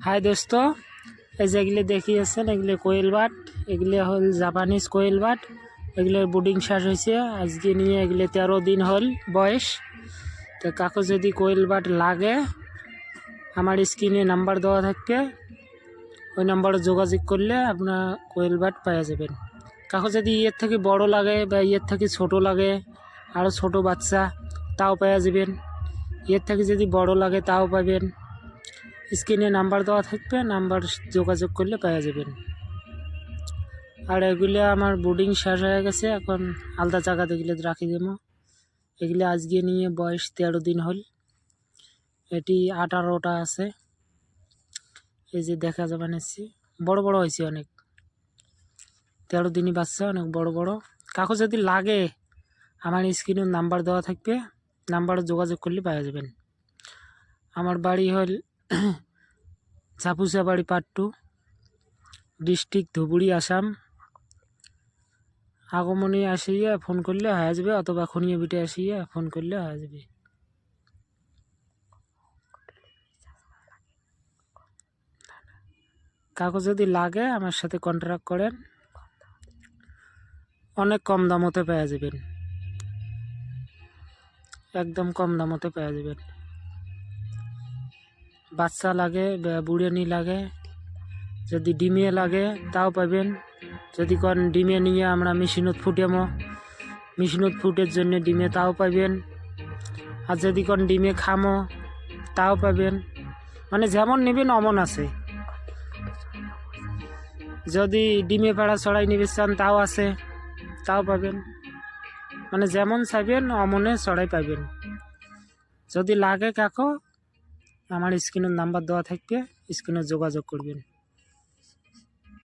High দোস্ত, এই যেগুলি দেখিয়েছেন এগুলি কোয়েল বাট, এগুলি হল জাপানিজ কোয়েল বাট। এগুলোর বুডিং শেষ হয়েছে আজকে নিয়ে, এগুলি 13 দিন হল বয়স। তো কাকু যদি কোয়েল বাট লাগে আমার স্ক্রিনে নাম্বার দেওয়া থাকবে, ওই নাম্বারে যোগাযোগ করলে আপনার কোয়েল বাট পাওয়া যাবেন। কাকু যদি ইয়ের থেকে বড় লাগে বা ইয়ের থেকে ছোট লাগে, আরও ছোট বাচ্চা, তাও পাওয়া যাবেন। এর থেকে যদি বড় লাগে তাও পাবেন। স্ক্রিনে নাম্বার দেওয়া থাকবে, নাম্বার যোগাযোগ করলে পাওয়া যাবেন। আর এগুলো আমার বুডিং শেষ হয়ে গেছে, এখন আলাদা জায়গাতে এগুলো রাখি দেবো। এগুলো আজকে নিয়ে বয়স 13 দিন হল। এটি 18টা আছে, এই যে দেখা যাবে নিচ্ছি, বড় বড় হয়েছে অনেক। 13 দিনই বাচ্চা, অনেক বড় বড়। কাকু যদি লাগে আমার স্ক্রিনে নাম্বার দেওয়া থাকবে, নাম্বারে যোগাযোগ করলে পাওয়া যাবেন। আমার বাড়ি হল ঝাপুসাবাড়ি পার্ট 2, ডিস্ট্রিক্ট ধুবুরি, আসাম। আগমনী আসিয়া ফোন করলে হয়ে যাবে, অথবা খনিয়া বিটে আসিয়া ফোন করলে হয়ে যাবে। কাগজ যদি লাগে আমার সাথে কন্ট্রাক্ট করেন, অনেক কম দামতে পেয়ে যাবেন, একদম কম দামতে পেয়ে যাবেন। বাচ্চা লাগে, বুড়েনি লাগে, যদি ডিমে লাগে তাও পাবেন। যদি কোন ডিমে নিয়ে আমরা মেশিনত ফুটামো, মেশিনত ফুটের জন্য ডিমে তাও পাবেন। আর যদি কোন ডিমে খামো তাও পাবেন। মানে যেমন নেবেন অমন আছে। যদি ডিমে পাড়া ছড়াই নিবে চান তাও আছে, তাও পাবেন। মানে যেমন চাইবেন অমনে ছড়াই পাবেন। যদি লাগে কাকো আমার স্ক্রিনের নাম্বার দেওয়া থাকবে, স্ক্রিনে যোগাযোগ করবেন।